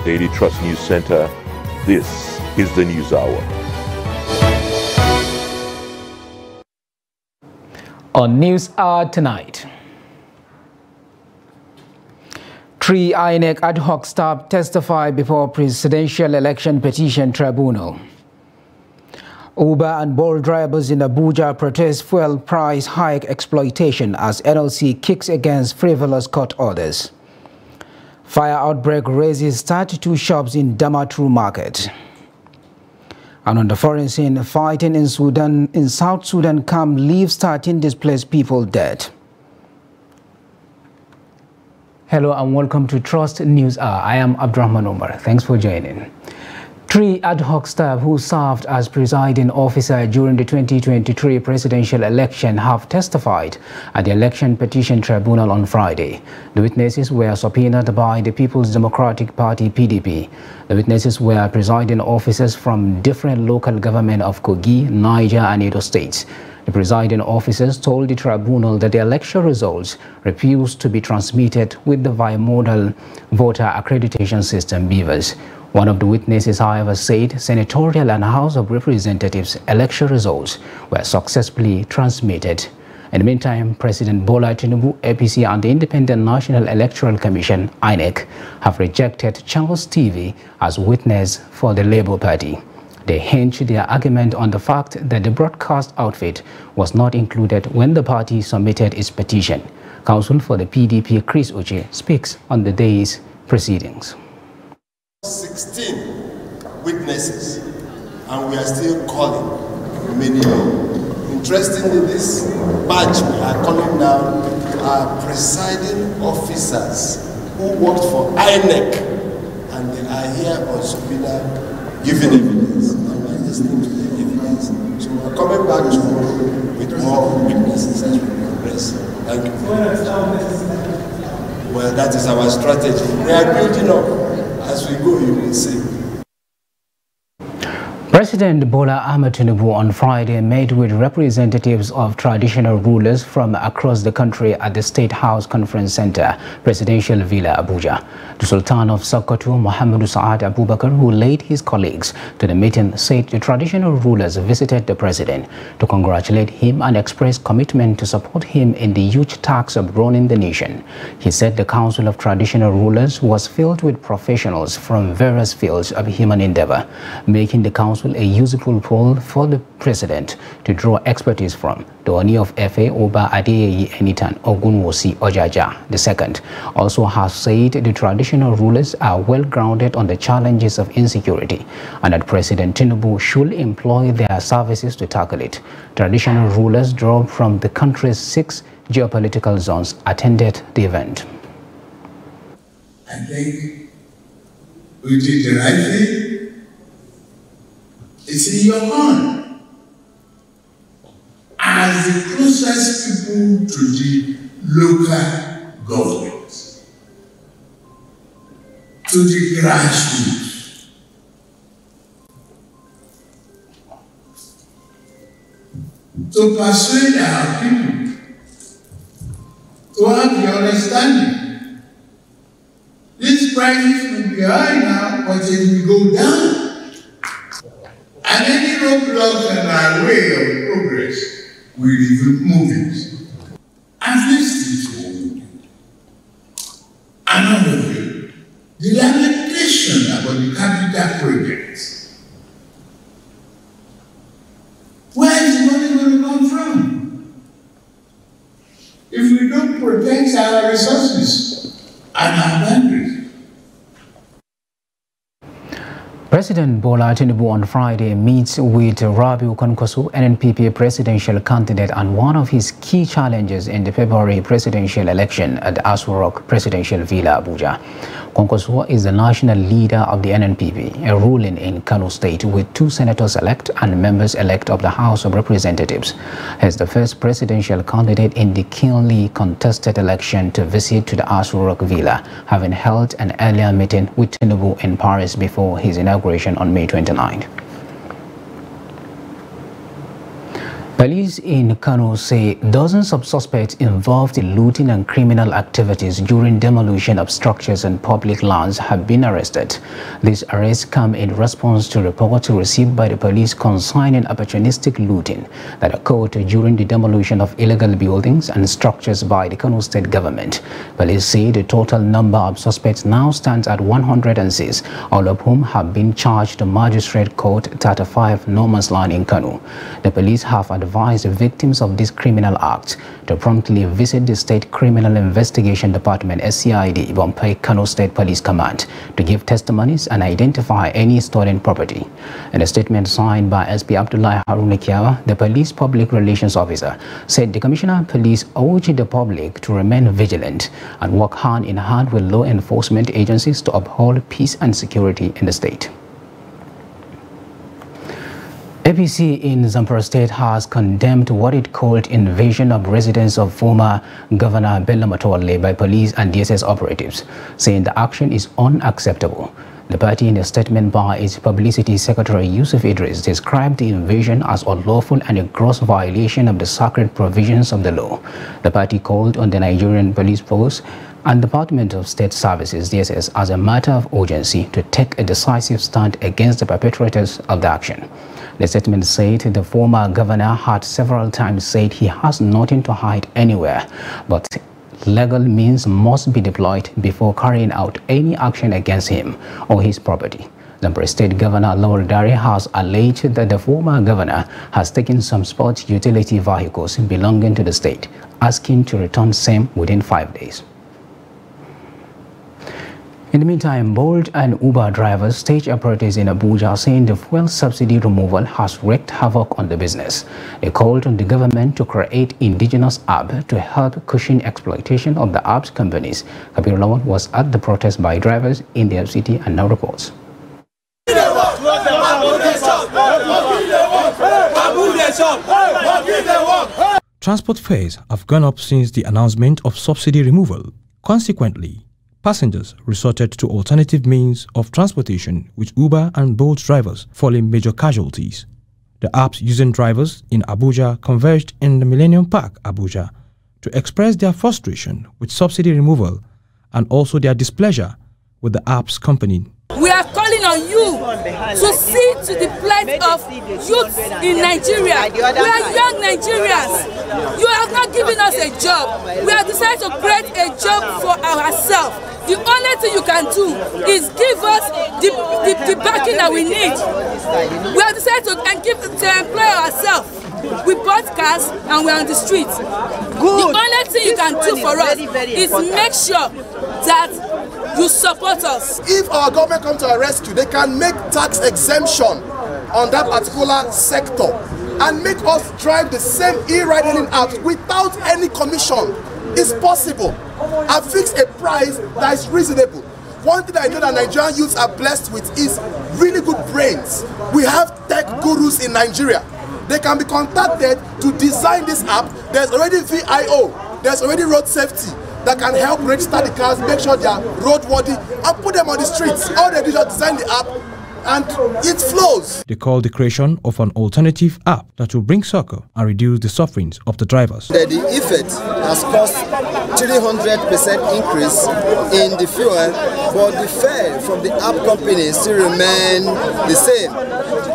Daily Trust News Center, this is the News Hour. On News Hour tonight, 3 INEC ad hoc staff testify before Presidential Election Petition Tribunal. Uber and Bolt drivers in Abuja protest fuel price hike exploitation as NLC kicks against frivolous court orders. Fire outbreak raises 32 shops in Damaturu Market. And on the foreign scene, fighting in South Sudan camp leaves 13 displaced people dead. Hello and welcome to Trust News Hour. I am Abdurrahman Omar. Thanks for joining. 3 ad hoc staff who served as presiding officer during the 2023 presidential election have testified at the Election Petition Tribunal on Friday. The witnesses were subpoenaed by the People's Democratic Party (PDP). The witnesses were presiding officers from different local government of Kogi, Niger and Edo states. The presiding officers told the tribunal that the election results refused to be transmitted with the bimodal voter accreditation system (BVAS). One of the witnesses, however, said senatorial and House of Representatives election results were successfully transmitted. In the meantime, President Bola Tinubu, APC and the Independent National Electoral Commission, INEC, have rejected Channels TV as witness for the Labour Party. They hinge their argument on the fact that the broadcast outfit was not included when the party submitted its petition. Counsel for the PDP, Chris Uche, speaks on the day's proceedings. 16 witnesses, and we are still calling many more. Interestingly, this batch we are calling now are presiding officers who worked for INEC, and they are here on subpoena giving evidence, and we are listening to the evidence. So we are coming back tomorrow with more witnesses as we progress. Thank you. Well, that is our strategy. We are building up. As we go, you will see. President Bola Ahmed Tinubu on Friday met with representatives of traditional rulers from across the country at the State House Conference Center, Presidential Villa, Abuja. The Sultan of Sokoto, Muhammadu Sa'ad Abubakar, who led his colleagues to the meeting, said the traditional rulers visited the president to congratulate him and express commitment to support him in the huge task of running the nation. He said the Council of Traditional Rulers was filled with professionals from various fields of human endeavor, making the council a useful pool for the president to draw expertise from. The Oni of Efe, Oba Adeyeyi Enitan Ogunwosi Ojaja II, also has said the traditional rulers are well grounded on the challenges of insecurity and that President Tinubu should employ their services to tackle it. Traditional rulers drawn from the country's 6 geopolitical zones attended the event. I think we did the right thing. It's in your hand. As the closest people to the local government, to the grassroots, to persuade our people to have the understanding. These prices will be high now, but it will go down. And any roadblock in our way of progress will remove it. At least it will. Another thing, the lamentation about the capital projects. Where is the money going to come from? If we don't protect our resources and our boundaries. President Bola Tinubu on Friday meets with Rabiu Kwankwaso, NNPP presidential candidate and one of his key challenges in the February presidential election at Aso Rock Presidential Villa, Abuja. Kwankwaso is the national leader of the NNPP, a ruling in Kano State with 2 senators-elect and members-elect of the House of Representatives. He is the first presidential candidate in the keenly contested election to visit to the Aso Rock Villa, having held an earlier meeting with Tinubu in Paris before his inauguration on May 29. Police in Kano say dozens of suspects involved in looting and criminal activities during demolition of structures on public lands have been arrested. These arrests come in response to reports received by the police concerning opportunistic looting that occurred during the demolition of illegal buildings and structures by the Kano State government. Police say the total number of suspects now stands at 106, all of whom have been charged to Magistrate Court 35 Norman's Land in Kano. The police have advised victims of these criminal acts to promptly visit the State Criminal Investigation Department (SCID) Bombay Kano State Police Command to give testimonies and identify any stolen property. In a statement signed by SP Abdullahi Haruna Kiawa, the police public relations officer said the Commissioner of Police urged the public to remain vigilant and work hand in hand with law enforcement agencies to uphold peace and security in the state. APC in Zamfara State has condemned what it called invasion of residence of former Governor Bello Matawalle by police and DSS operatives, saying the action is unacceptable. The party, in a statement by its publicity secretary Yusuf Idris, described the invasion as unlawful and a gross violation of the sacred provisions of the law. The party called on the Nigerian Police Force and Department of State Services (DSS) as a matter of urgency to take a decisive stand against the perpetrators of the action. The statement said the former governor had several times said he has nothing to hide anywhere, but legal means must be deployed before carrying out any action against him or his property. Zamfara State Governor Lawal Dare has alleged that the former governor has taken some sports utility vehicles belonging to the state, asking to return same within 5 days. In the meantime, Bolt and Uber drivers, stage operators in Abuja, are saying the fuel subsidy removal has wreaked havoc on the business. They called on the government to create indigenous app to help cushion exploitation of the apps companies. Kabir Lawal was at the protest by drivers in the FCT and now reports. Transport fares have gone up since the announcement of subsidy removal. Consequently, passengers resorted to alternative means of transportation, with Uber and Bolt drivers falling major casualties. The apps using drivers in Abuja converged in the Millennium Park, Abuja, to express their frustration with subsidy removal and also their displeasure with the apps company. We are calling on you to see to the plight of youth in Nigeria. We are young Nigerians. You have not given us a job. We have decided to create a job for ourselves. The only thing you can do is give us the backing that we need. We have decided to employ ourselves. We bought cars and we are on the streets. The only thing you can do for us is make sure that you support us. If our government comes to our rescue, they can make tax exemption on that particular sector and make us drive the same e-riding apps without any commission. It's possible. And fix a price that is reasonable. One thing I know that Nigerian youths are blessed with is really good brains. We have tech gurus in Nigeria. They can be contacted to design this app. There's already VIO. There's already road safety that can help register the cars, make sure they are roadworthy, and put them on the streets. All they do is design the app and it flows. They call the creation of an alternative app that will bring succor and reduce the sufferings of the drivers. The effect has caused 300% increase in the fuel, but the fare from the app companies still remain the same.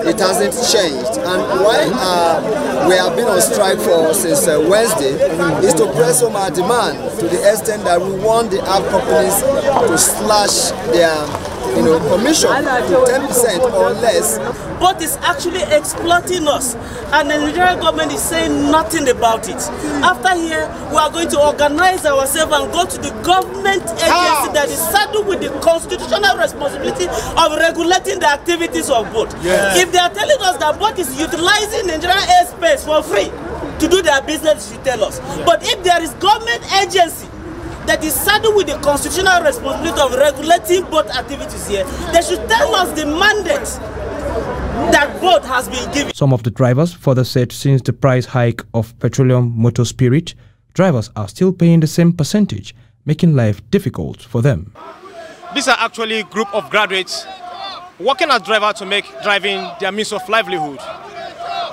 It hasn't changed. And why we have been on strike since Wednesday is to press home our demand to the extent that we want the app companies to slash their commission to 10% or less. But it's actually exploiting us, and the Nigerian government is saying nothing about it. After here, we are going to organize ourselves and go to the government agency that is saddled with the constitutional responsibility of regulating the activities of boat. Yeah. If they are telling us that boat is utilizing Nigerian airspace for free to do their business, they should tell us. But if there is government agency that is saddled with the constitutional responsibility of regulating boat activities here, they should tell us the mandate that boat has been given. Some of the drivers further said since the price hike of petroleum motor spirit, drivers are still paying the same percentage, making life difficult for them. These are actually a group of graduates working as drivers to make driving their means of livelihood.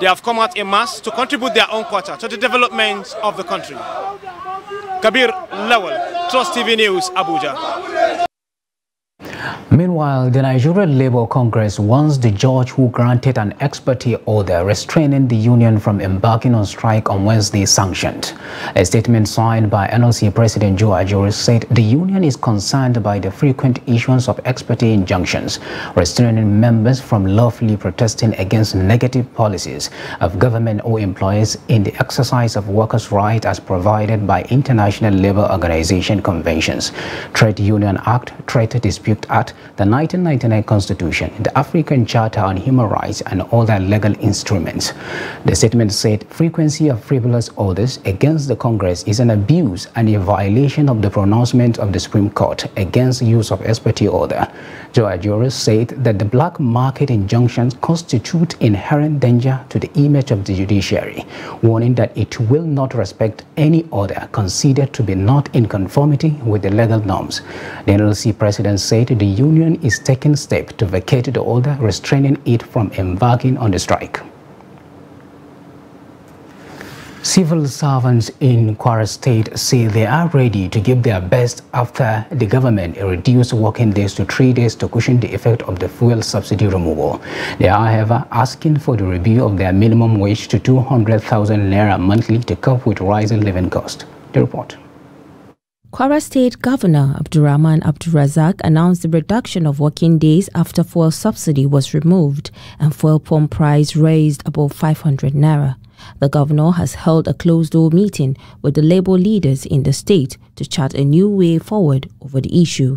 They have come out en masse to contribute their own quota to the development of the country. Kabir Lawal, Trust TV News, Abuja. Meanwhile, the Nigerian Labour Congress wants the judge who granted an ex parte order restraining the union from embarking on strike on Wednesday sanctioned. A statement signed by NLC President Joe Ajuri said the union is concerned by the frequent issuance of ex parte injunctions restraining members from lawfully protesting against negative policies of government or employers in the exercise of workers' rights as provided by International Labour Organization conventions, Trade Union Act, Trade Dispute Act, the 1999 Constitution, the African Charter on Human Rights, and other legal instruments. The statement said frequency of frivolous orders against the Congress is an abuse and a violation of the pronouncement of the Supreme Court against use of ex parte order. Joe Ajuri said that the black market injunctions constitute inherent danger to the image of the judiciary, warning that it will not respect any order considered to be not in conformity with the legal norms. The NLC president said the union is taking steps to vacate the order restraining it from embarking on the strike. Civil servants in Kwara State say they are ready to give their best after the government reduced working days to 3 days to cushion the effect of the fuel subsidy removal. They are, however, asking for the review of their minimum wage to 200,000 naira monthly to cope with rising living costs. The report. Kwara State Governor Abdurrahman Abdulrazak announced the reduction of working days after fuel subsidy was removed and fuel pump price raised above 500 naira. The governor has held a closed-door meeting with the labor leaders in the state to chart a new way forward over the issue.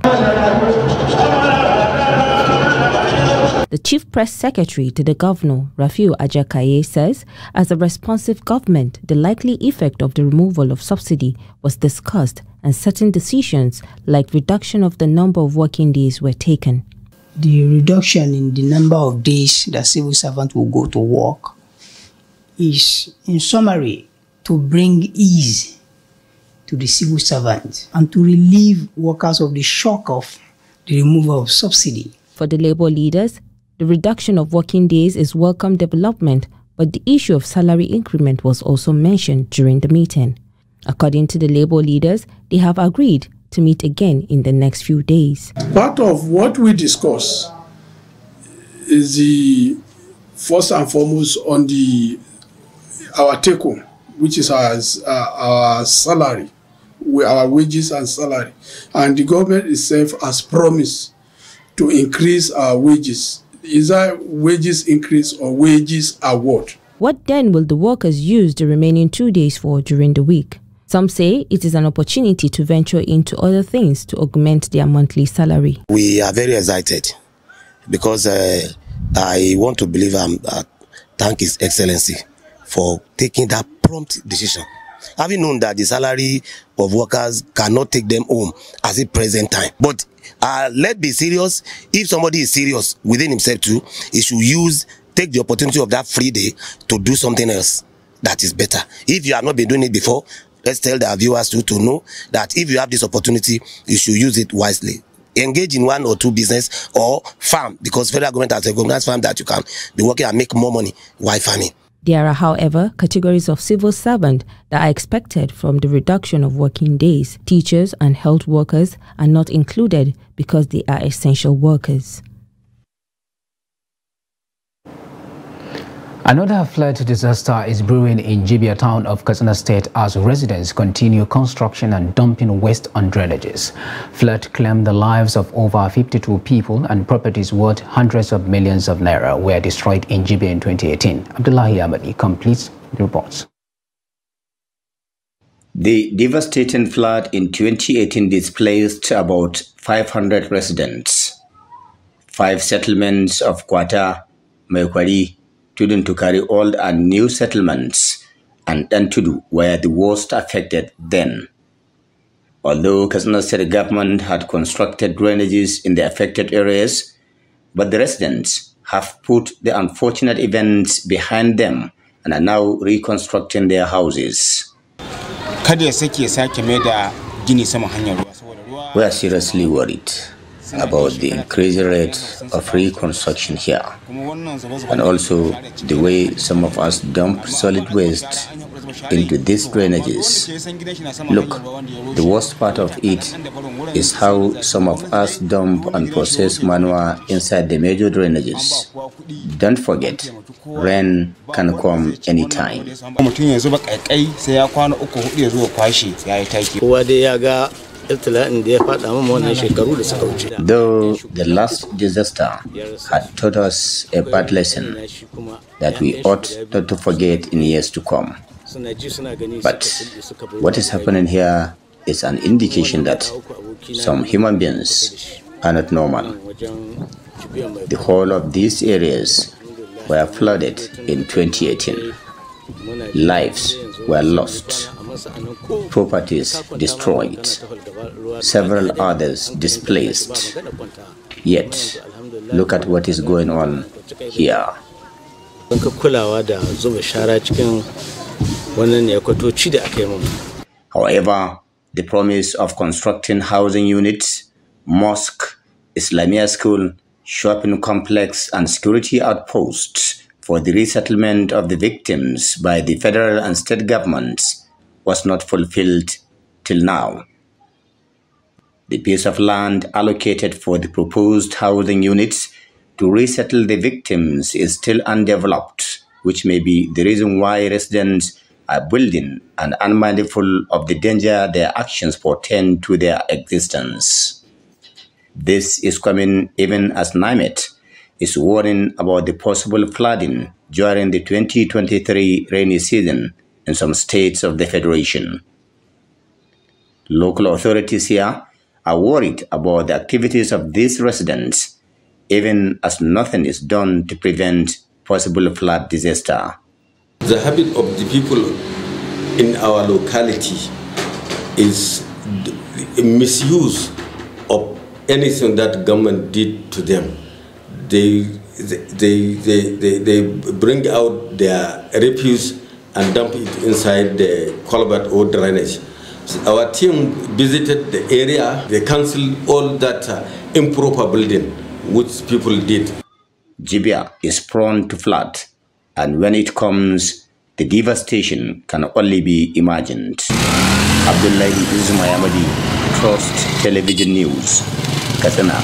The Chief Press Secretary to the Governor, Rafiu Ajakaye, says, as a responsive government, the likely effect of the removal of subsidy was discussed and certain decisions like reduction of the number of working days were taken. The reduction in the number of days that civil servants will go to work is, in summary, to bring ease to the civil servants and to relieve workers of the shock of the removal of subsidy. For the labor leaders, the reduction of working days is welcome development, but the issue of salary increment was also mentioned during the meeting. According to the labor leaders, they have agreed to meet again in the next few days. Part of what we discuss is the first and foremost on our take-home, which is our salary, our wages and salary. And the government itself has promised to increase our wages. Is that wages increase or wages award? What then will the workers use the remaining 2 days for during the week? Some say it is an opportunity to venture into other things to augment their monthly salary. We are very excited because I want to believe thank His Excellency for taking that prompt decision. Having known that the salary of workers cannot take them home at the present time. But let's be serious. If somebody is serious within himself too, he should take the opportunity of that free day to do something else that is better. If you have not been doing it before, let's tell the viewers to know that if you have this opportunity, you should use it wisely. Engage in 1 or 2 business or farm, because federal government has recognized farm that you can be working and make more money while farming. There are, however, categories of civil servants that are expected from the reduction of working days. Teachers and health workers are not included because they are essential workers. Another flood disaster is brewing in Jibia town of Katsina State as residents continue construction and dumping waste on drainages. Flood claimed the lives of over 52 people and properties worth hundreds of millions of naira were destroyed in Jibia in 2018. Abdullahi Amadi completes the reports. The devastating flood in 2018 displaced about 500 residents. 5 settlements of Kwata, Mekwari, Tuduntukari old and new settlements and Dantudu were the worst affected then. Although Katsina State government had constructed drainages in the affected areas, but the residents have put the unfortunate events behind them and are now reconstructing their houses. We are seriously worried. about the increasing rate of reconstruction here, and also the way some of us dump solid waste into these drainages. Look, the worst part of it is how some of us dump and process manure inside the major drainages. Don't forget, rain can come anytime. Though the last disaster had taught us a bad lesson that we ought not to forget in years to come. But what is happening here is an indication that some human beings are not normal. The whole of these areas were flooded in 2018. Lives were lost, properties destroyed, several others displaced. Yet, look at what is going on here. However, the promise of constructing housing units, mosque, Islamia school, shopping complex, and security outposts for the resettlement of the victims by the federal and state governments was not fulfilled till now. The piece of land allocated for the proposed housing units to resettle the victims is still undeveloped, which may be the reason why residents are building and unmindful of the danger their actions portend to their existence. This is coming even as NIMET is warning about the possible flooding during the 2023 rainy season in some states of the Federation. Local authorities here are worried about the activities of these residents, even as nothing is done to prevent possible flood disaster. The habit of the people in our locality is misuse of anything that government did to them. They bring out their refuse and dump it inside the culvert or drainage. So our team visited the area. They canceled all that improper building which people did. Jibia is prone to flood, and when it comes, the devastation can only be imagined. Abdullahi Ismayamadi, Trust Television News, Katsina.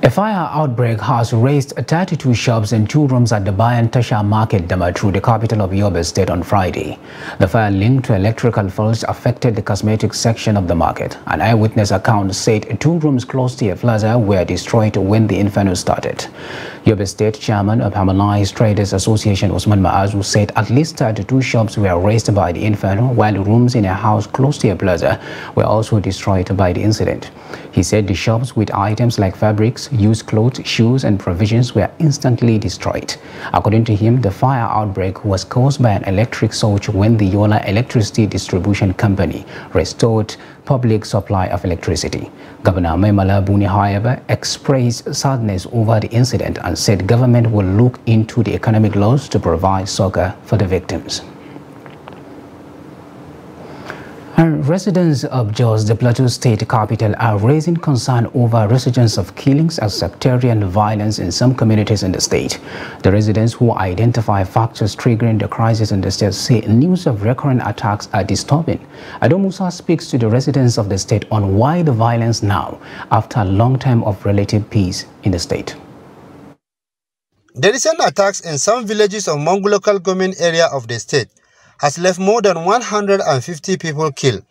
A fire outbreak has razed 32 shops and 2 rooms at the Bayan Tasha Market, Damaturu, the capital of Yobe State, on Friday. The fire linked to electrical faults affected the cosmetics section of the market. An eyewitness account said 2 rooms close to a plaza were destroyed when the inferno started. Yobe State Chairman of Harmonized Traders Association, Usman Maazu, said at least 32 shops were razed by the inferno, while rooms in a house close to a plaza were also destroyed by the incident. He said the shops with items like fabrics, used clothes, shoes and provisions were instantly destroyed. According to him, the fire outbreak was caused by an electric surge when the Yola Electricity Distribution Company restored public supply of electricity. Governor Maimala Buni, however, expressed sadness over the incident and said government will look into the economic loss to provide succor for the victims. And residents of Jos, the Plateau State capital, are raising concern over resurgence of killings and sectarian violence in some communities in the state. The residents who identify factors triggering the crisis in the state say news of recurrent attacks are disturbing. Ado Musa speaks to the residents of the state on why the violence now, after a long time of relative peace in the state. The recent attacks in some villages of Mongo local government area of the state has left more than 150 people killed,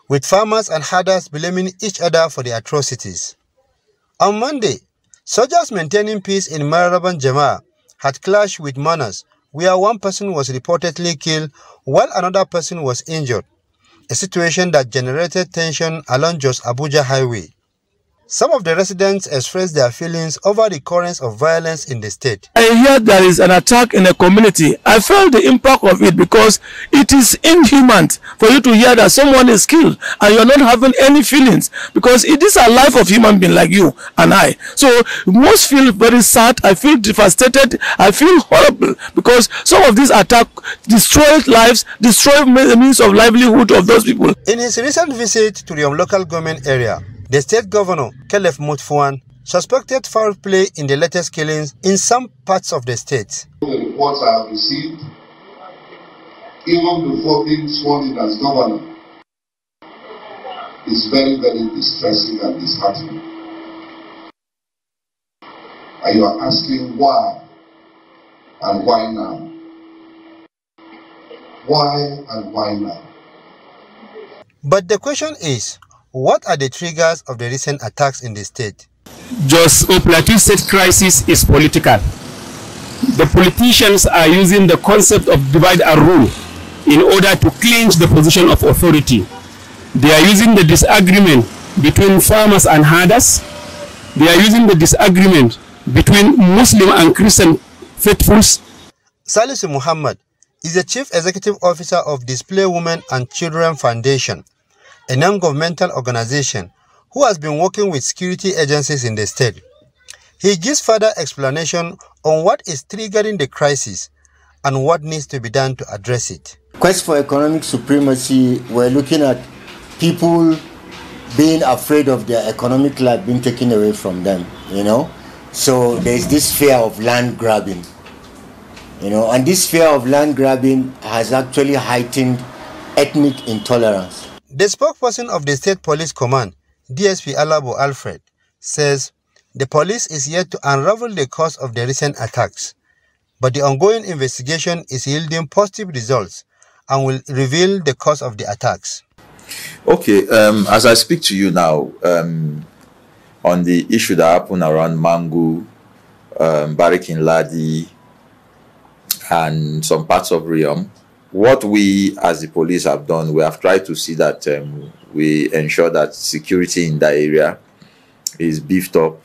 with farmers and herders blaming each other for the atrocities. On Monday, soldiers maintaining peace in Mararaban Jama had clashed with mourners, where one person was reportedly killed while another person was injured, a situation that generated tension along Jos Abuja Highway. Some of the residents expressed their feelings over the occurrence of violence in the state. I hear there is an attack in a community. I felt the impact of it because it is inhuman for you to hear that someone is killed and you are not having any feelings, because it is a life of human being like you and I. So most feel very sad. I feel devastated. I feel horrible because some of these attacks destroy lives, destroy the means of livelihood of those people. In his recent visit to the local government area, the state governor, Caleb Mutfwang, suspected foul play in the latest killings in some parts of the state. The reports I have received, even before being sworn in as governor, is very, very distressing and disheartening. And you are asking why and why now? Why and why now? But the question is, what are the triggers of the recent attacks in the state? Just Plateau State crisis is political. The politicians are using the concept of divide and rule in order to clinch the position of authority. They are using the disagreement between farmers and herders. They are using the disagreement between Muslim and Christian faithfuls. Salisu Muhammad is the Chief Executive Officer of Display Women and Children Foundation, a non-governmental organization who has been working with security agencies in the state. He gives further explanation on what is triggering the crisis and what needs to be done to address it. Quest for economic supremacy, we're looking at people being afraid of their economic life being taken away from them, So there's this fear of land grabbing, and this fear of land grabbing has actually heightened ethnic intolerance. The spokesperson of the State Police Command, DSP Alabo Alfred, says the police is yet to unravel the cause of the recent attacks, but the ongoing investigation is yielding positive results and will reveal the cause of the attacks. Okay, as I speak to you now, on the issue that happened around Mangu, Barikin Ladi, and some parts of Riom, what we as the police have done, we have tried to see that we ensure that security in that area is beefed up,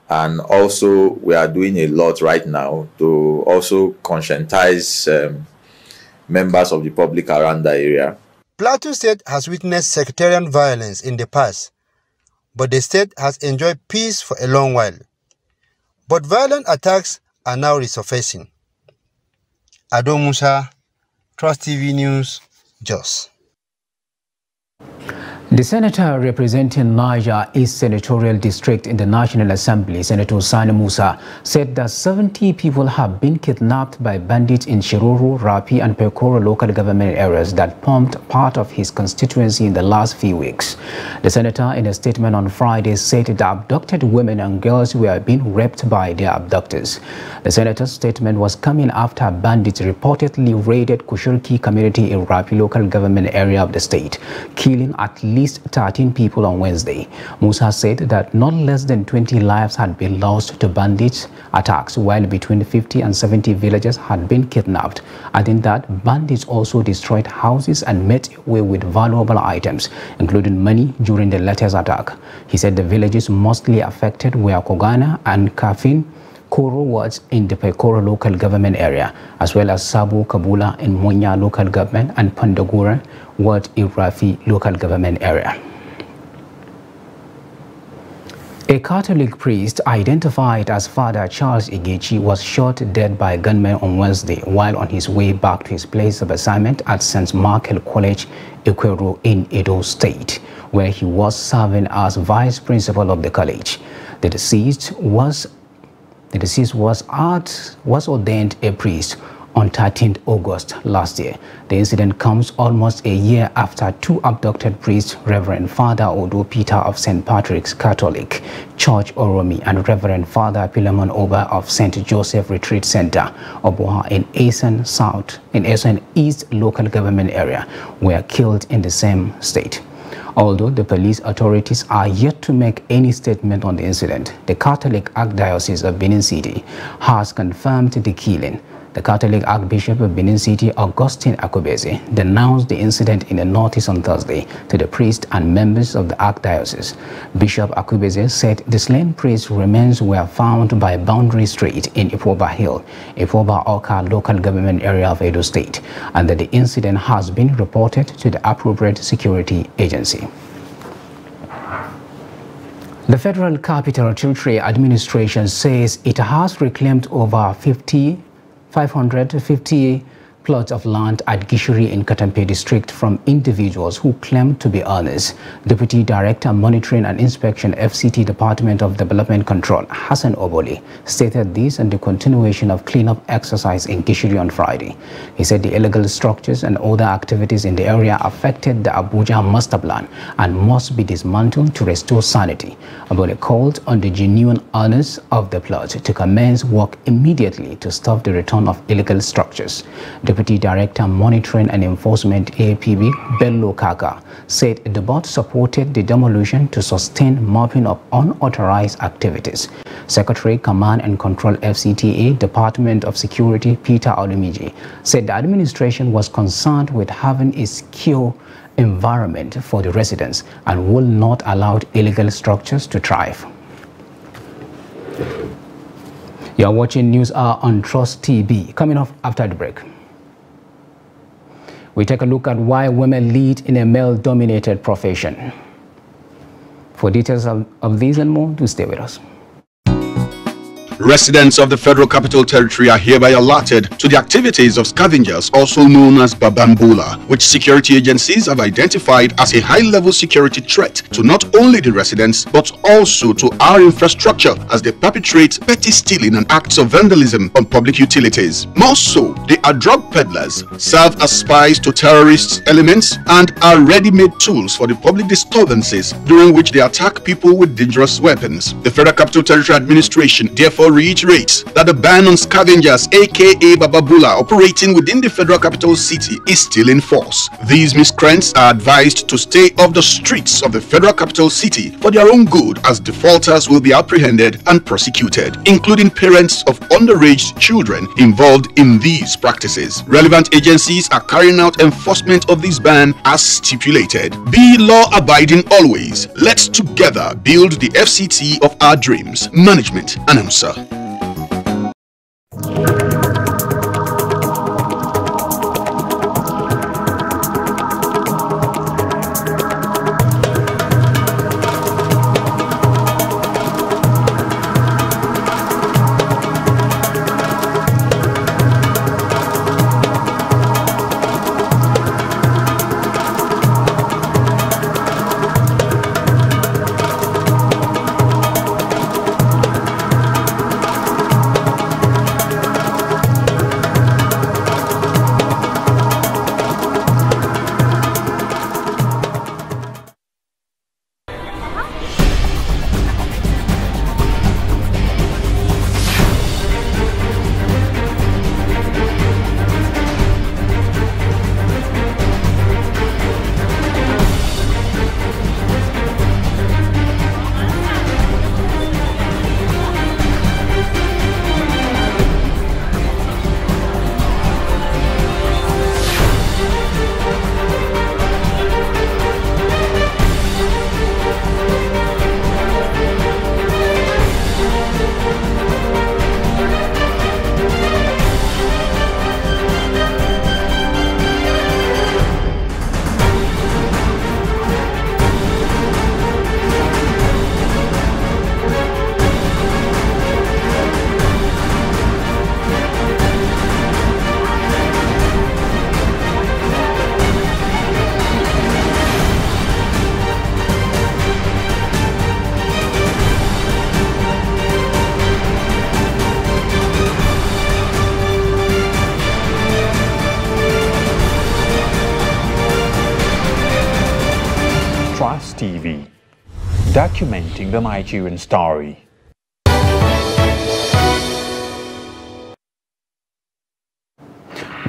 and also we are doing a lot right now to also conscientize members of the public around that area. Plateau State has witnessed sectarian violence in the past, but the state has enjoyed peace for a long while. But violent attacks are now resurfacing. Ado Musa, Trust TV News, Jos. The senator representing Niger East Senatorial District in the National Assembly, Senator Sani Musa, said that 70 people have been kidnapped by bandits in Shiroro, Rapi and Pekoro local government areas that formed part of his constituency in the last few weeks. The senator, in a statement on Friday, said the abducted women and girls were being raped by their abductors. The senator's statement was coming after bandits reportedly raided Kushurki community in Rapi local government area of the state, killing at least 13 people on Wednesday. Musa said that not less than 20 lives had been lost to bandits attacks, while between 50 and 70 villagers had been kidnapped, adding that bandits also destroyed houses and made away with valuable items, including money, during the latest attack. He said the villages mostly affected were Kogana and Kafin Koro wards in the Pekoro local government area, as well as Sabo Kabula in Monya local government and Pandagura ward in Rafi local government area. A Catholic priest identified as Father Charles Igechi was shot dead by gunmen on Wednesday while on his way back to his place of assignment at St. Michael College, Ekwero in Edo State, where he was serving as vice principal of the college. The deceased was ordained a priest on 13th August last year. The incident comes almost a year after two abducted priests, Reverend Father Odo Peter of St. Patrick's Catholic Church Oromi and Reverend Father Pilemon Oba of St. Joseph Retreat Center, Oboha in Esan East local government area, were killed in the same state. Although the police authorities are yet to make any statement on the incident, the Catholic Archdiocese of Benin City has confirmed the killing. The Catholic Archbishop of Benin City, Augustine Akubeze, denounced the incident in a notice on Thursday to the priests and members of the Archdiocese. Bishop Akubeze said the slain priest's remains were found by Boundary Street in Ipoba Hill, Ipoba Oka local government area of Edo State, and that the incident has been reported to the appropriate security agency. The Federal Capital Territory Administration says it has reclaimed over 550 plots of land at Gishiri in Katampe district from individuals who claim to be owners. Deputy Director Monitoring and Inspection FCT Department of Development Control Hassan Oboli stated this in the continuation of cleanup exercise in Gishiri on Friday. He said the illegal structures and other activities in the area affected the Abuja master plan and must be dismantled to restore sanity. Oboli called on the genuine owners of the plot to commence work immediately to stop the return of illegal structures. Deputy Director Monitoring and Enforcement APB Bello Kaka said the board supported the demolition to sustain mopping of unauthorized activities. Secretary Command and Control FCTA Department of Security Peter Olumiji said the administration was concerned with having a secure environment for the residents and will not allow illegal structures to thrive. You are watching News Hour on Trust TV. Coming off after the break, we take a look at why women lead in a male-dominated profession. For details of these and more, do stay with us. Residents of the Federal Capital Territory are hereby alerted to the activities of scavengers, also known as Babambula, which security agencies have identified as a high-level security threat to not only the residents but also to our infrastructure as they perpetrate petty stealing and acts of vandalism on public utilities. More so, they are drug peddlers, serve as spies to terrorist elements, and are ready-made tools for the public disturbances during which they attack people with dangerous weapons. The Federal Capital Territory Administration therefore reiterates that the ban on scavengers aka Babambula operating within the Federal Capital City is still in force. These miscreants are advised to stay off the streets of the Federal Capital City for their own good, as defaulters will be apprehended and prosecuted, including parents of underage children involved in these practices. Relevant agencies are carrying out enforcement of this ban as stipulated. Be law-abiding always. Let's together build the FCT of our dreams. Management announcer. Trust TV, documenting the Nigerian story.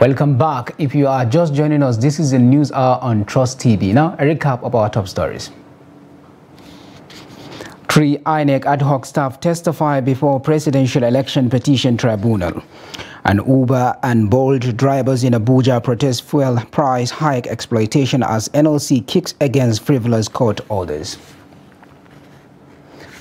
Welcome back. If you are just joining us, this is the News Hour on Trust TV. Now, a recap of our top stories. 3 INEC ad hoc staff testify before Presidential Election Petition Tribunal. And Uber and Bolt drivers in Abuja protest fuel price hike exploitation as NLC kicks against frivolous court orders.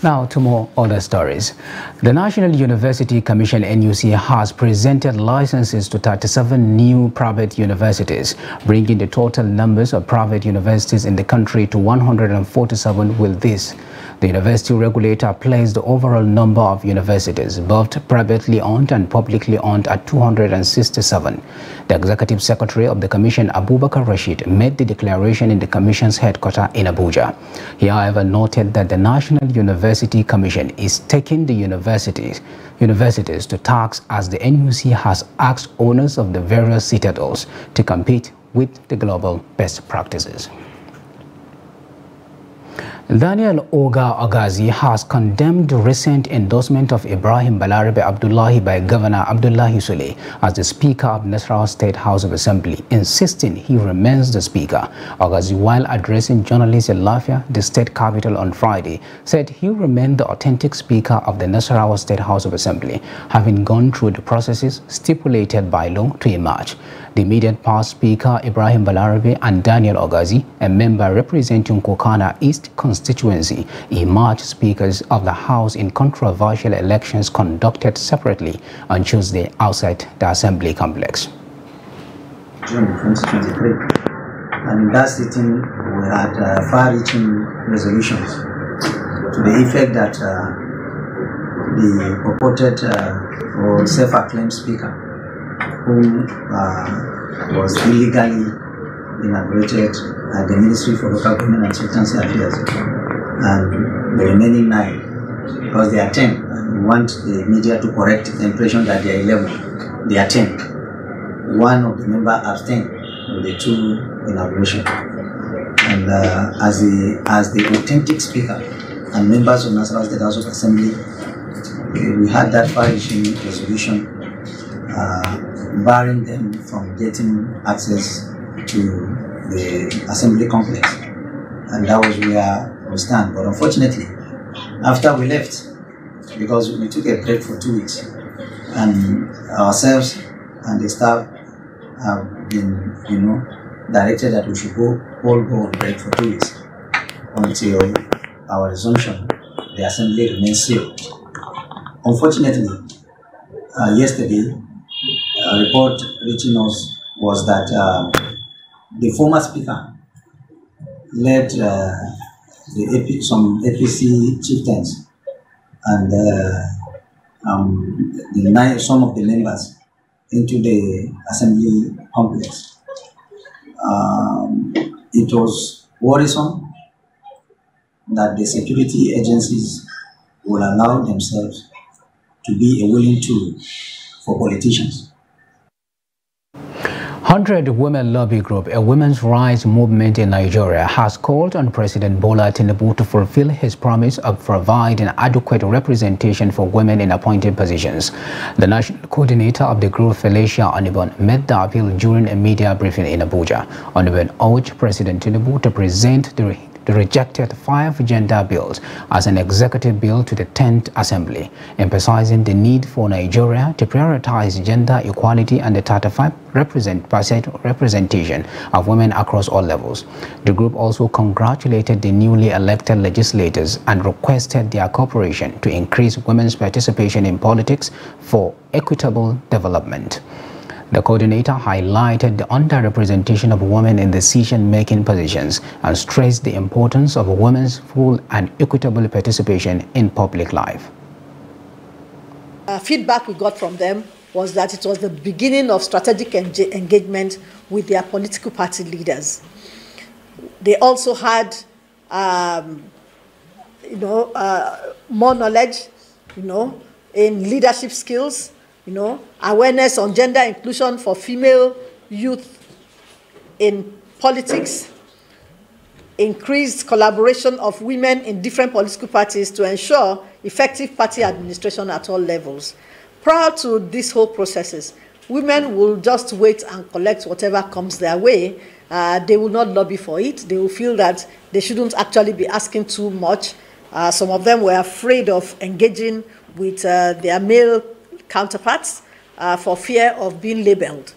Now to more other stories. The National University Commission (NUC) has presented licenses to 37 new private universities, bringing the total numbers of private universities in the country to 147. With this, the university regulator placed the overall number of universities, both privately owned and publicly owned, at 267. The executive secretary of the commission, Abubakar Rashid, made the declaration in the commission's headquarters in Abuja. He, however, noted that the National University Commission is taking the universities to task, as the NUC has asked owners of the various citadels to compete with the global best practices. Daniel Oga Ogazi has condemned the recent endorsement of Ibrahim Balarabe Abdullahi by Governor Abdullahi Sule as the Speaker of Nasarawa State House of Assembly, insisting he remains the Speaker. Ogazi, while addressing journalists in Lafia, the state capital, on Friday, said he remained the authentic Speaker of the Nasarawa State House of Assembly, having gone through the processes stipulated by law to emerge. The immediate past Speaker Ibrahim Balarabe and Daniel Ogazi, a member representing Kokana East constituency, emerged Speakers of the House in controversial elections conducted separately on Tuesday outside the Assembly complex. June 2023, and in that sitting we had far-reaching resolutions to the effect that the purported or self-acclaimed Speaker, whom was illegally inaugurated at the Ministry for Local Government and Chieftaincy Affairs, and the remaining 9, because they are 10, and we want the media to correct the impression that they are 11. They are 10. One of the members abstained with the 2 inauguration, and as the authentic Speaker and members of Nasarawa State House of Assembly, we had that far-reaching resolution barring them from getting access to the assembly complex, and that was where we stand. But unfortunately, after we left, because we took a break for 2 weeks, and ourselves and the staff have been, directed that we should all go on break for 2 weeks until our resumption. The assembly remains sealed. Unfortunately, yesterday, a report reaching us was that the former Speaker led some APC chieftains and some of the members into the assembly complex. It was worrisome that the security agencies will allow themselves to be a willing tool for politicians. 100 Women Lobby Group, a women's rights movement in Nigeria, has called on President Bola Tinubu to fulfill his promise of providing adequate representation for women in appointed positions. The national coordinator of the group, Felicia Onibon, made the appeal during a media briefing in Abuja. Onibon urged President Tinubu to present the rejected 5 gender bills as an executive bill to the 10th Assembly, emphasizing the need for Nigeria to prioritize gender equality and the 35% representation of women across all levels. The group also congratulated the newly elected legislators and requested their cooperation to increase women's participation in politics for equitable development. The coordinator highlighted the underrepresentation of women in decision-making positions and stressed the importance of women's full and equitable participation in public life. Feedback we got from them was that it was the beginning of strategic engagement with their political party leaders. They also had, more knowledge, in leadership skills, awareness on gender inclusion for female youth in politics, increased collaboration of women in different political parties to ensure effective party administration at all levels. Prior to these whole processes, women will just wait and collect whatever comes their way. They will not lobby for it. They will feel that they shouldn't actually be asking too much. Some of them were afraid of engaging with their male counterparts, for fear of being labeled.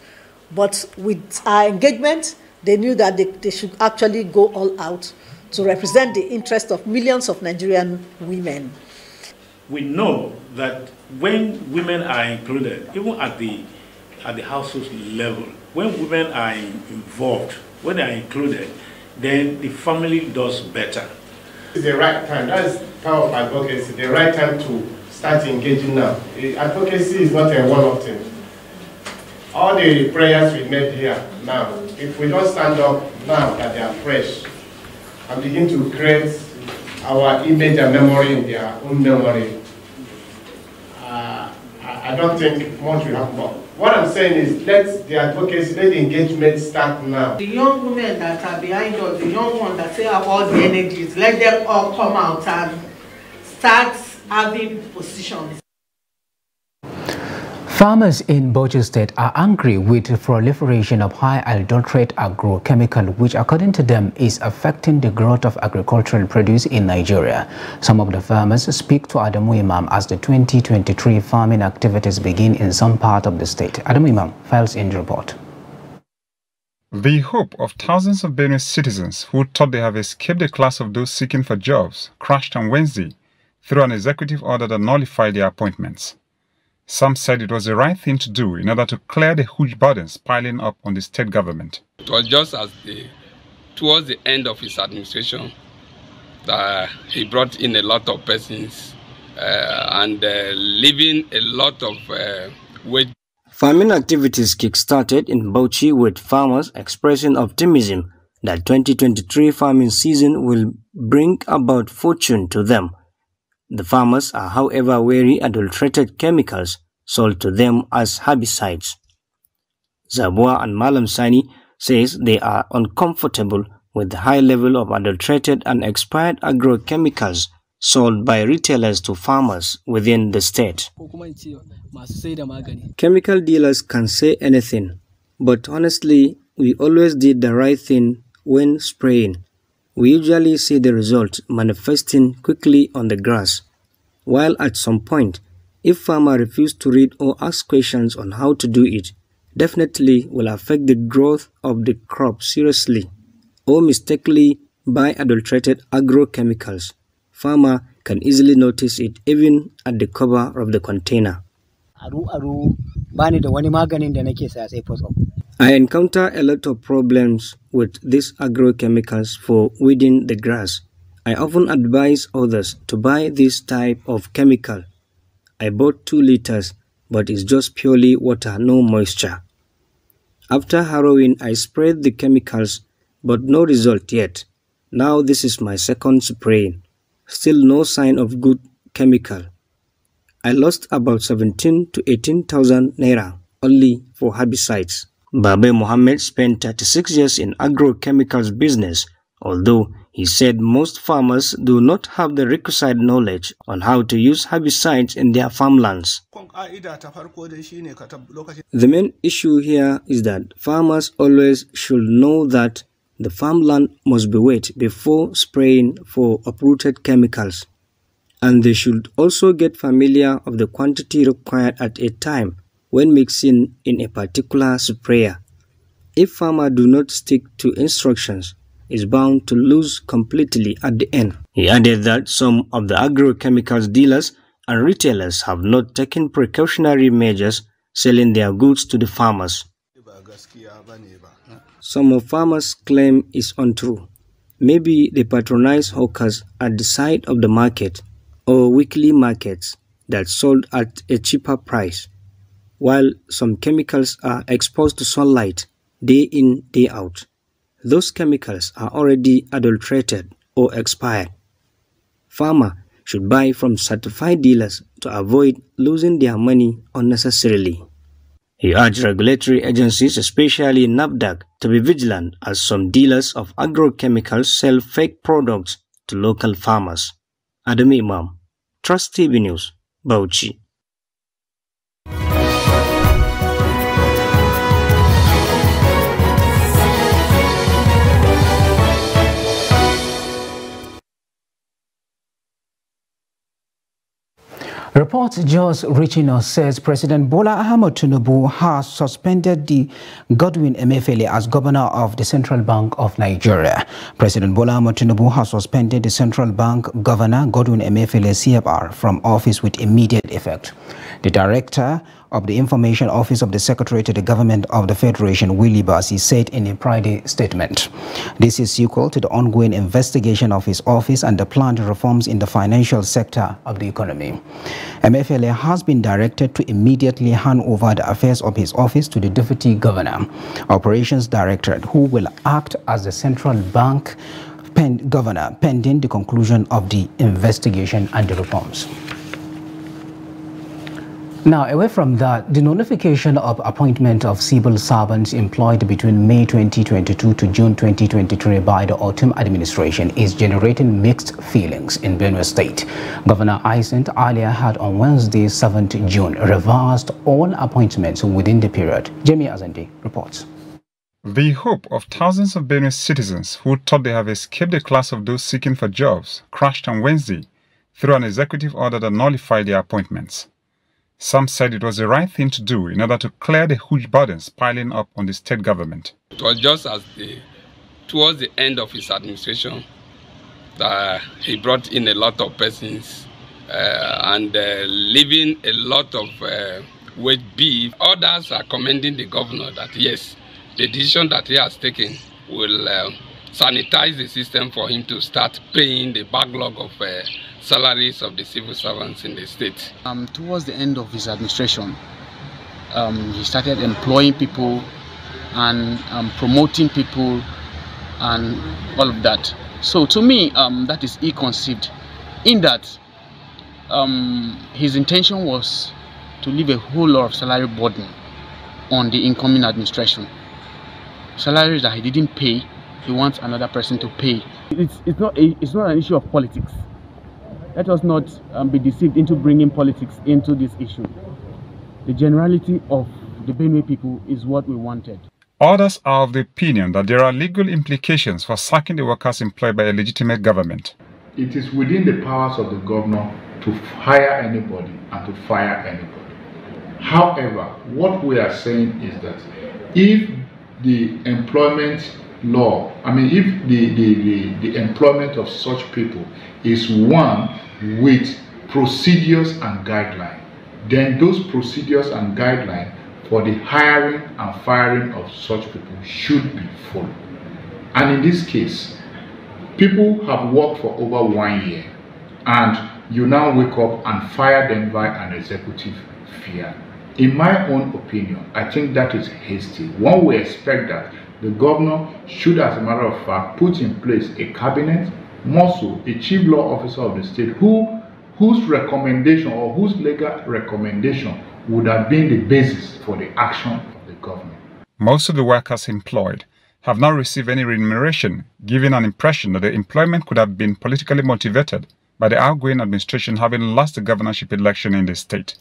But with our engagement, they knew that they should actually go all out to represent the interest of millions of Nigerian women. We know that when women are included, even at the household level, when women are involved, when they are included, then the family does better. It's the right time. That's power of advocacy. The right time to start engaging now. Advocacy is not a one-off thing. All the prayers we made here now, if we don't stand up now that they are fresh and begin to create our image and memory in their own memory, I don't think much will happen. What I'm saying is, let the advocacy, let the engagement start now. The young women that are behind us, the young ones that still have all the energies, let them all come out and start having positions. Farmers in Bauchi State are angry with the proliferation of high adulterate agrochemical, which according to them is affecting the growth of agricultural produce in Nigeria. Some of the farmers speak to Adamu Imam as the 2023 farming activities begin in some part of the state. Adamu Imam files in the report. The hope of thousands of Benue citizens who thought they have escaped the class of those seeking for jobs crashed on Wednesday through an executive order that nullified their appointments. Some said it was the right thing to do in order to clear the huge burdens piling up on the state government. It was just as towards the end of his administration that he brought in a lot of persons and leaving a lot of wage. Farming activities kick-started in Bauchi with farmers expressing optimism that 2023 farming season will bring about fortune to them. The farmers are, however, wary adulterated chemicals sold to them as herbicides. Zabua and Malam Sani says they are uncomfortable with the high level of adulterated and expired agrochemicals sold by retailers to farmers within the state. Chemical dealers can say anything, but honestly, we always did the right thing when spraying. We usually see the result manifesting quickly on the grass, while at some point, if farmer refuse to read or ask questions on how to do it, definitely will affect the growth of the crop seriously, or mistakenly buy adulterated agrochemicals. Farmer can easily notice it even at the cover of the container. I encounter a lot of problems with these agrochemicals for weeding the grass. I often advise others to buy this type of chemical. I bought 2 liters, but it's just purely water, no moisture. After harrowing, I sprayed the chemicals, but no result yet. Now this is my second spraying. Still no sign of good chemical. I lost about 17 to 18,000 naira only for herbicides. Babe Mohammed spent 36 years in agrochemicals business, although he said most farmers do not have the requisite knowledge on how to use herbicides in their farmlands. The main issue here is that farmers always should know that the farmland must be wet before spraying for uprooted chemicals, and they should also get familiar of the quantity required at a time when mixing in a particular sprayer. If farmers do not stick to instructions, is bound to lose completely at the end. He added that some of the agrochemicals dealers and retailers have not taken precautionary measures selling their goods to the farmers. Some of farmers' claim is untrue. Maybe they patronize hawkers at the side of the market or weekly markets that sold at a cheaper price, while some chemicals are exposed to sunlight day in, day out. Those chemicals are already adulterated or expired. Farmers should buy from certified dealers to avoid losing their money unnecessarily. He urged regulatory agencies, especially NAFDAC, to be vigilant as some dealers of agrochemicals sell fake products to local farmers. Adam Imam, Trust TV News, Bauchi. Reports just reaching us says President Bola Ahmed Tinubu has suspended the Godwin Emefiele as governor of the Central Bank of Nigeria. President Bola Ahmed Tinubu has suspended the Central Bank Governor Godwin Emefiele CFR from office with immediate effect. The director of the Information Office of the Secretary to the Government of the Federation, Willie Bassi, said in a Friday statement. This is equal to the ongoing investigation of his office and the planned reforms in the financial sector of the economy. Emefiele has been directed to immediately hand over the affairs of his office to the Deputy Governor, Operations Directorate, who will act as the Central Bank Governor pending the conclusion of the investigation and the reforms. Now, away from that, the notification of appointment of civil servants employed between May 2022 to June 2023 by the autumn administration is generating mixed feelings in Benue State. Governor Isent earlier had on Wednesday, 7th June, reversed all appointments within the period. Jamie Azandi reports. The hope of thousands of Benue citizens who thought they have escaped the class of those seeking for jobs crashed on Wednesday through an executive order that nullified their appointments. Some said it was the right thing to do in order to clear the huge burdens piling up on the state government. It was just as towards the end of his administration that he brought in a lot of persons and leaving a lot of weight beef. Others are commending the governor that yes, the decision that he has taken will sanitize the system for him to start paying the backlog of salaries of the civil servants in the state. Towards the end of his administration, he started employing people and promoting people and all of that. So to me, that is ill-conceived, in that his intention was to leave a whole lot of salary burden on the incoming administration. Salaries that he didn't pay, he wants another person to pay. It's not an issue of politics. Let us not be deceived into bringing politics into this issue. The generality of the Benue people is what we wanted. Others are of the opinion that there are legal implications for sacking the workers employed by a legitimate government. It is within the powers of the governor to hire anybody and to fire anybody. However, what we are saying is that if the employment law, if the employment of such people is one with procedures and guidelines, then those procedures and guidelines for the hiring and firing of such people should be followed. And in this case, people have worked for over 1 year and you now wake up and fire them by an executive fiat. In my own opinion, I think that is hasty. One would expect that the governor should, as a matter of fact, put in place a cabinet, more so a chief law officer of the state, whose recommendation or whose legal recommendation would have been the basis for the action of the government. Most of the workers employed have not received any remuneration, giving an impression that the employment could have been politically motivated by the outgoing administration having lost the governorship election in the state.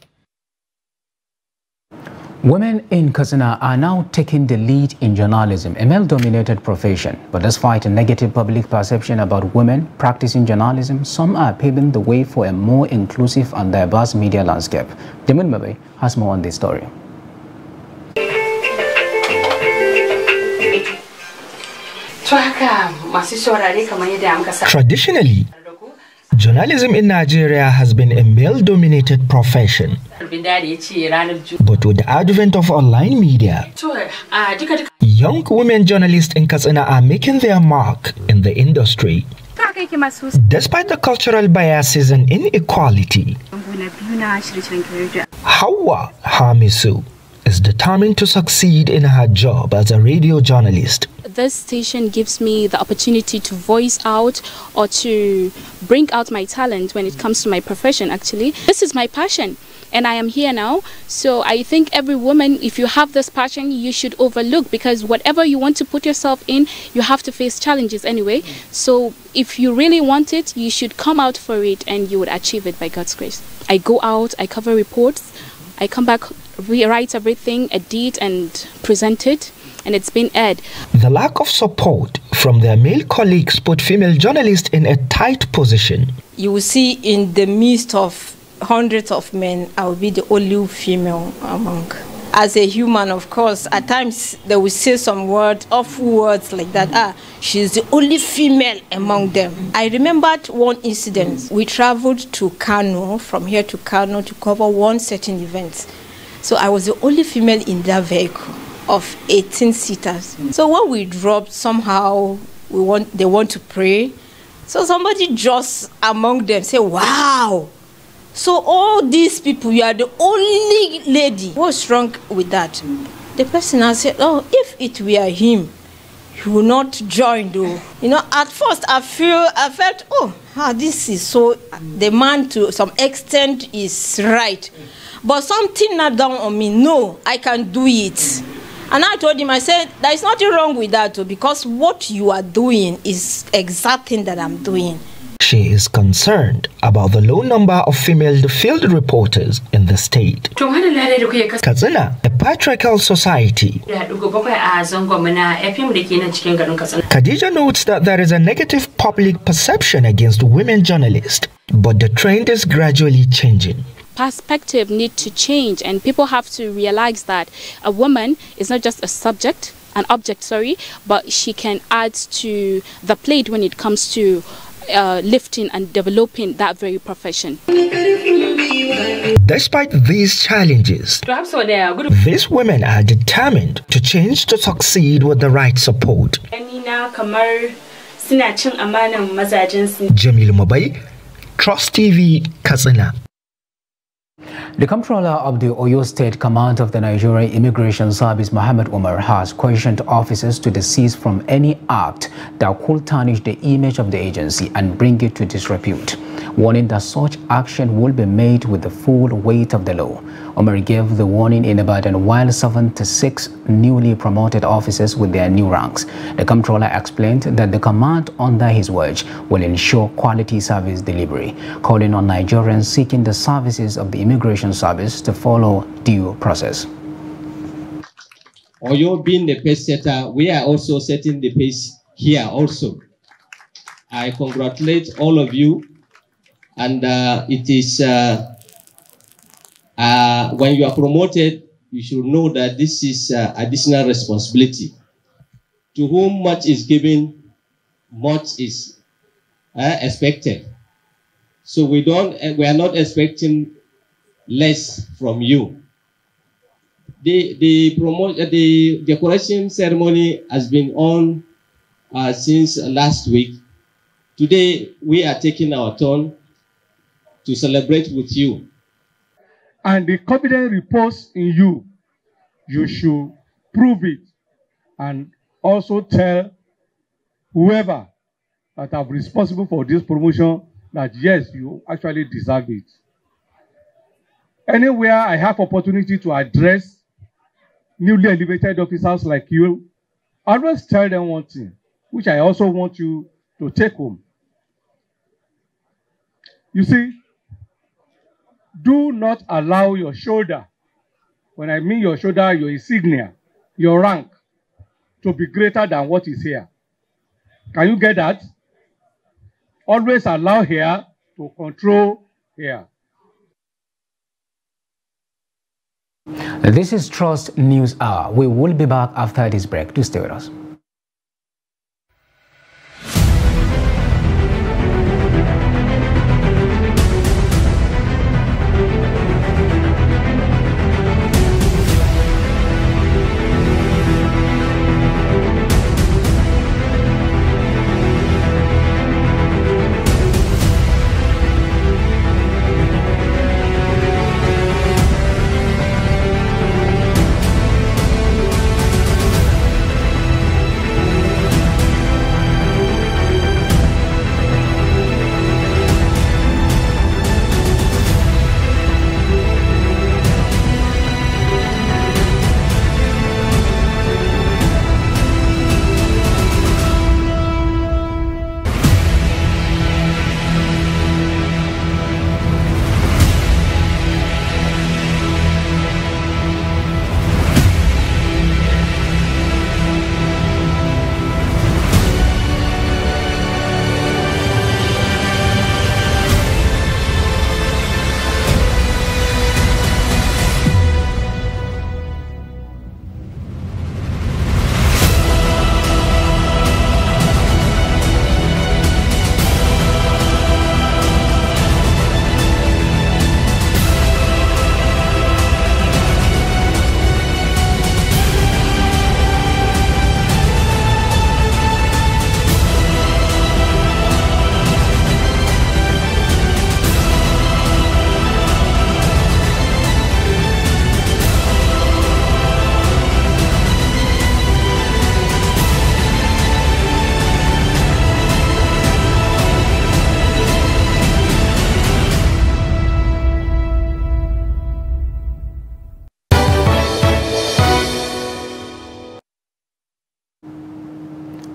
Women in Katsina are now taking the lead in journalism, a male-dominated profession. But despite a negative public perception about women practicing journalism, some are paving the way for a more inclusive and diverse media landscape. Demun Mabe has more on this story. Traditionally, journalism in Nigeria has been a male-dominated profession. But with the advent of online media, young women journalists in Katsina are making their mark in the industry. Despite the cultural biases and inequality, Hawa Hamisu is determined to succeed in her job as a radio journalist. This station gives me the opportunity to voice out or to bring out my talent when it comes to my profession. Actually, this is my passion and I am here now. So I think every woman, if you have this passion, you should overlook, because whatever you want to put yourself in, you have to face challenges anyway. So if you really want it, you should come out for it and you would achieve it by God's grace. I go out, I cover reports, I come back, rewrite everything, edit and present it, and it's been aired. The lack of support from their male colleagues put female journalists in a tight position. You will see in the midst of hundreds of men, I will be the only female among. As a human, of course, at times they will say some words, awful words like that. She's the only female among them. I remembered one incident. We traveled to Kano, from here to Kano, to cover one certain event. So I was the only female in that vehicle of 18 seaters. So when we dropped, somehow they want to pray. So somebody just among them say, "Wow! So all these people, you are the only lady." What's wrong with that? The person has said, "Oh, if it were him, he will not join though." You know, at first I felt, this is so, the man to some extent is right. But something not down on me, no, I can do it. And I told him, I said, there is nothing wrong with that too, because what you are doing is exactly that I'm doing. She is concerned about the low number of female field reporters in the state. Katsina, a patriarchal society. Khadija notes that there is a negative public perception against women journalists, but the trend is gradually changing. Perspective need to change, and people have to realize that a woman is not just an object, but she can add to the plate when it comes to lifting and developing that very profession. Despite these challenges, these women are determined to change to succeed with the right support. Jamil Mabai, Trust TV, Katsina. The Comptroller of the Oyo State Command of the Nigerian Immigration Service, Mohammed Umar, has questioned officers to desist from any act that could tarnish the image of the agency and bring it to disrepute, warning that such action will be made with the full weight of the law. Umar gave the warning in Ibadan while 76 newly promoted officers with their new ranks. The Comptroller explained that the command under his watch will ensure quality service delivery, calling on Nigerians seeking the services of the Immigration Service to follow due process. Oyo being the pace setter, we are also setting the pace here also. I congratulate all of you, and it is when you are promoted, you should know that this is additional responsibility. To whom much is given, much is expected. So we are not expecting less from you. The decoration ceremony has been on since last week. Today we are taking our turn to celebrate with you. And the confidence reposed in you, you should prove it and also tell whoever that are responsible for this promotion that yes, you actually deserve it. Anywhere I have opportunity to address newly elevated officers like you, I always tell them one thing, which I also want you to take home. You see, do not allow your shoulder, when I mean your shoulder, your insignia, your rank, to be greater than what is here. Can you get that? Always allow here to control here. This is Trust News Hour. We will be back after this break. To stay with us.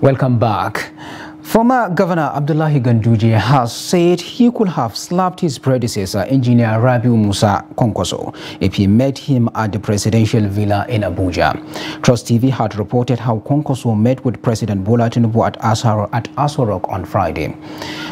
Welcome back. Former Governor Abdullahi Ganduje has said he could have slapped his predecessor, Engineer Rabiu Musa Kwankwaso, if he met him at the presidential villa in Abuja. Trust TV had reported how Kwankwaso met with President Bola Tinubu at Aso Rock on Friday.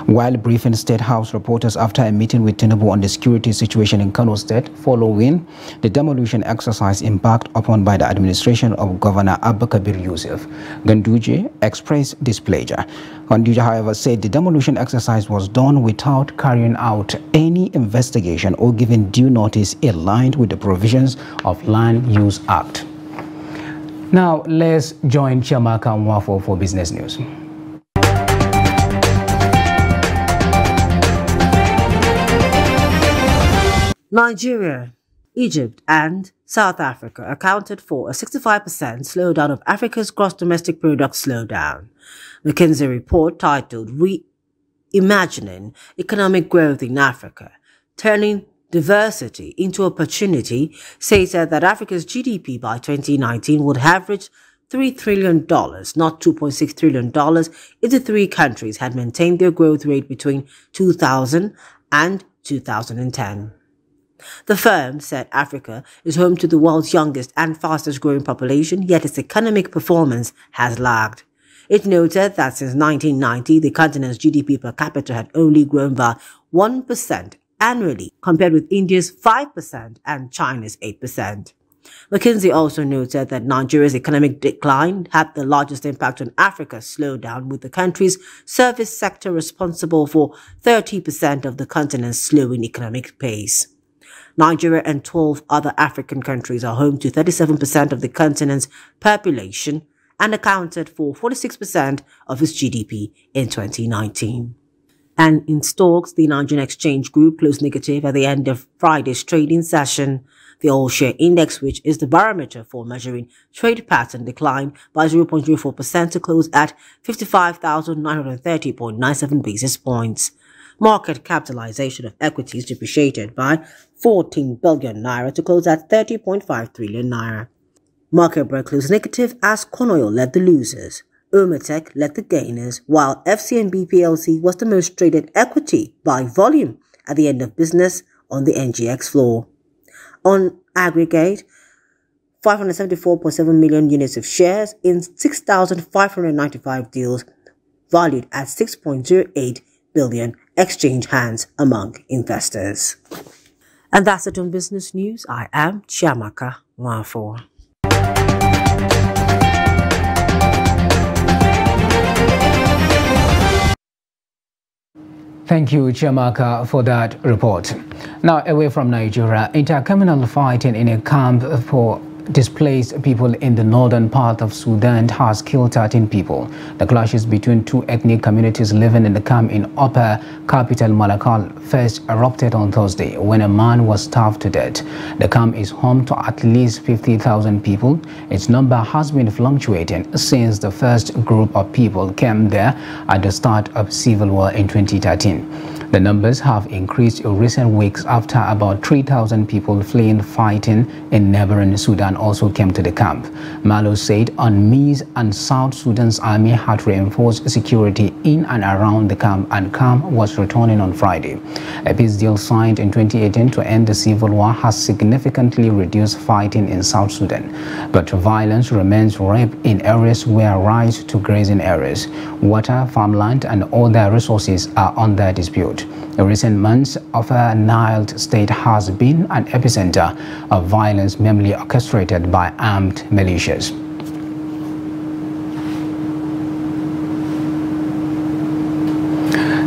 While briefing State House reporters after a meeting with Tinubu on the security situation in Kano State following the demolition exercise embarked upon by the administration of Governor Abba Kabir Yusuf, Ganduje expressed displeasure. Ganduje, however, said the demolition exercise was done without carrying out any investigation or giving due notice aligned with the provisions of Land Use Act. Now, let's join Chiamaka Nwafo for business news. Nigeria, Egypt and South Africa accounted for a 65% slowdown of Africa's gross domestic product slowdown. McKinsey report titled Reimagining Economic Growth in Africa, Turning Diversity into Opportunity stated that Africa's GDP by 2019 would average $3 trillion, not $2.6 trillion, if the three countries had maintained their growth rate between 2000 and 2010. The firm said Africa is home to the world's youngest and fastest growing population, yet its economic performance has lagged. It noted that since 1990, the continent's GDP per capita had only grown by 1% annually, compared with India's 5% and China's 8%. McKinsey also noted that Nigeria's economic decline had the largest impact on Africa's slowdown, with the country's service sector responsible for 30% of the continent's slowing economic pace. Nigeria and 12 other African countries are home to 37% of the continent's population and accounted for 46% of its GDP in 2019. And in stocks, the Nigerian Exchange Group closed negative at the end of Friday's trading session. The all-share index, which is the barometer for measuring trade pattern, declined by 0.04% to close at 55,930.97 basis points. Market capitalization of equities depreciated by 14 billion naira to close at 30.5 trillion naira. Market break closed negative as Conoil led the losers. Omatech led the gainers, while FCMB PLC was the most traded equity by volume at the end of business on the NGX floor. On aggregate, 574.7 million units of shares in 6,595 deals valued at 6.08 billion exchange hands among investors. And that's it on Business News. I am Chiamaka Nwafo. Thank you, Chiamaka, for that report. Now, away from Nigeria, intercommunal fighting in a camp for displaced people in the northern part of Sudan has killed 13 people. The clashes between two ethnic communities living in the camp in upper capital Malakal first erupted on Thursday when a man was starved to death. The camp is home to at least 50,000 people. Its number has been fluctuating since the first group of people came there at the start of civil war in 2013. The numbers have increased in recent weeks after about 3,000 people fleeing fighting in neighboring Sudan also came to the camp. Malo said UNMISS and South Sudan's army had reinforced security in and around the camp, and calm was returning on Friday. A peace deal signed in 2018 to end the civil war has significantly reduced fighting in South Sudan, but violence remains ripe in areas where rights to grazing areas, water, farmland, and other resources are under dispute. In recent months, Upper Nile State has been an epicenter of violence, mainly orchestrated by armed militias.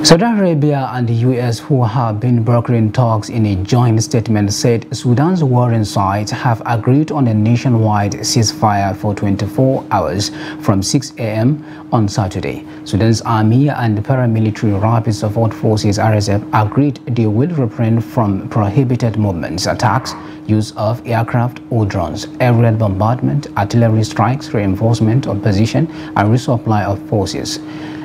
Saudi Arabia and the U.S., who have been brokering talks in a joint statement, said Sudan's warring sides have agreed on a nationwide ceasefire for 24 hours from 6 a.m. on Saturday. Sudan's army and paramilitary rapid support forces RSF agreed they will refrain from prohibited movements, attacks, use of aircraft or drones, aerial bombardment, artillery strikes, reinforcement of position, and resupply of forces.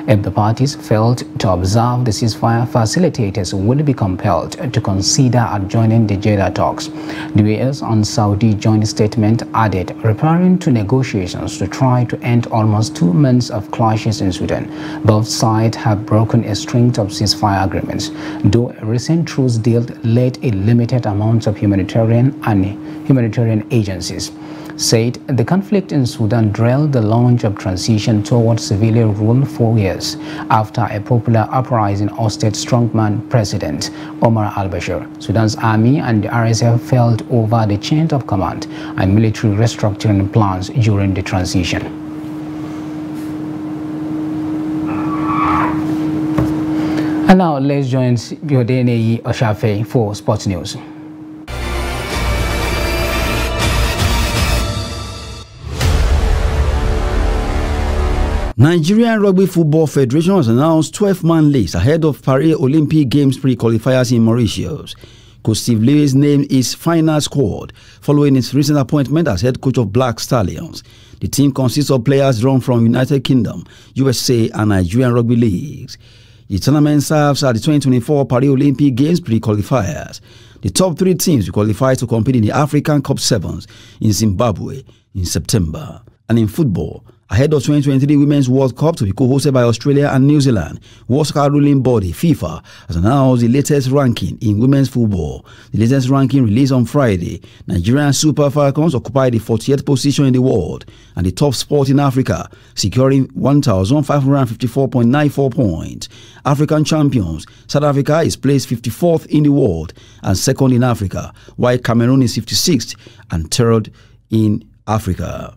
If the parties failed to observe the ceasefire, facilitators will be compelled to consider adjourning the Jeddah talks. The US and Saudi joint statement added referring to negotiations to try to end almost 2 months of clashes in Sudan. Both sides have broken a string of ceasefire agreements, though a recent truce deal led a limited amount of humanitarian agencies. Said the conflict in Sudan derailed the launch of transition towards civilian rule 4 years after a popular uprising ousted strongman President Omar al-Bashir. Sudan's army and the RSF failed over the chain of command and military restructuring plans during the transition. And now let's join Yodene Oshafe for Sports News. Nigerian Rugby Football Federation has announced 12-man list ahead of Paris Olympic Games pre-qualifiers in Mauritius. Coach Steve Lewis named his final squad following his recent appointment as head coach of Black Stallions. The team consists of players drawn from United Kingdom, USA and Nigerian rugby leagues. The tournament serves at the 2024 Paris Olympic Games pre-qualifiers. The top 3 teams will qualify to compete in the African Cup Sevens in Zimbabwe in September. And in football, ahead of 2023 Women's World Cup to be co-hosted by Australia and New Zealand, World Soccer ruling body FIFA has announced the latest ranking in women's football. The latest ranking released on Friday, Nigerian Super Falcons occupied the 40th position in the world and the top spot in Africa, securing 1,554.94 points. African champions, South Africa is placed 54th in the world and second in Africa, while Cameroon is 56th and 3rd in Africa.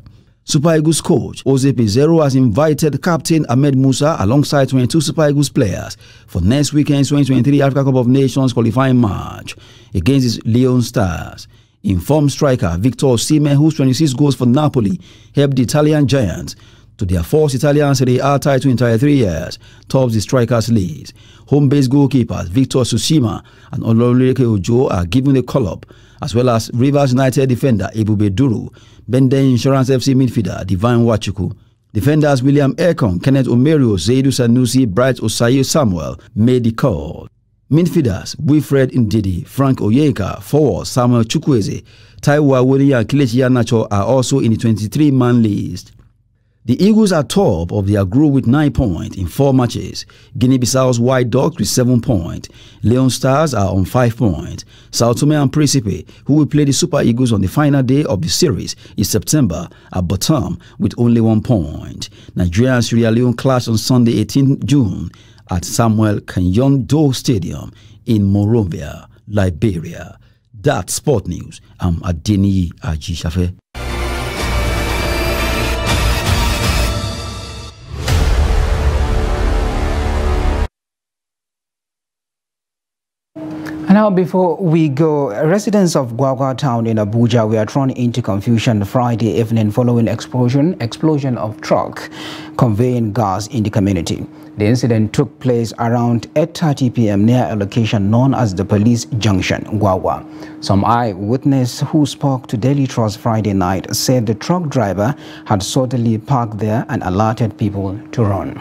Super Eagles coach Jose Pizarro has invited captain Ahmed Musa alongside 22 Super Eagles players for next weekend's 2023 Africa Cup of Nations qualifying match against his Leon Stars. Informed striker Victor Osimhen, whose 26 goals for Napoli helped the Italian Giants to their 4th Italian Serie A title in 33 years, tops the strikers' list. Home-based goalkeepers Victor Tsushima and Olorunleke Ojo are given the call-up, as well as Rivers United defender Ebube Duru, Benden Insurance FC midfielder Divine Wachuku. Defenders William Ekong, Kenneth Omerio, Zaidu Sanusi, Bright Osayi Samuel made the call. Midfielders Wilfred Ndidi, Frank Oyeka, forward Samuel Chukwueze, Taiwo Awoniyi and Kelechi Iheanacho are also in the 23-man list. The Eagles are top of their group with 9 points in 4 matches. Guinea-Bissau's White Dogs with 7 points. Leon Stars are on 5 points. Sao Tome and Principe, who will play the Super Eagles on the final day of the series in September, are bottom with only 1 point. Nigeria and Sierra Leone clash on Sunday 18 June at Samuel Kanyon-Do Stadium in Monrovia, Liberia. That's Sport News. I'm Adeniyi Ajisafe. Now, before we go, residents of Gwagwa town in Abuja were thrown into confusion Friday evening following explosion of truck conveying gas in the community. The incident took place around 8:30 p.m. near a location known as the Police Junction, Gwagwa. Some eyewitness who spoke to Daily Trust Friday night said the truck driver had suddenly parked there and alerted people to run.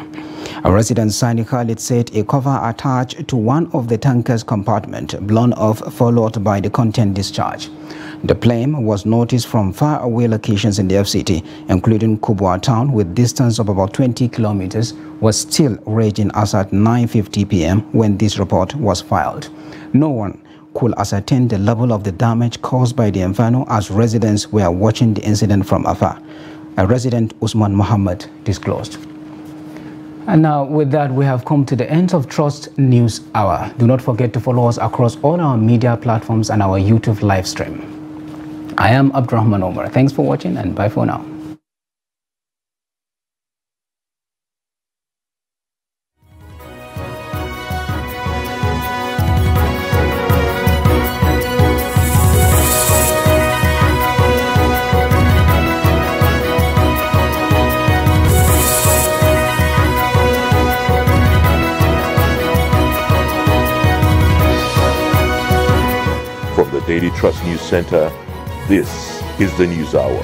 A resident, Sani Khalid, said a cover attached to one of the tanker's compartment blown off, followed by the content discharge. The flame was noticed from far away locations in the FCT, including Kubwa town, with distance of about 20 kilometers, was still raging as at 9:50 p.m. when this report was filed. No one could ascertain the level of the damage caused by the inferno as residents were watching the incident from afar. A resident, Usman Muhammad, disclosed. And now, with that, we have come to the end of Trust News Hour. Do not forget to follow us across all our media platforms and our YouTube live stream. I am Abdurrahman Omar. Thanks for watching and bye for now. From the Daily Trust News Center, this is the News Hour.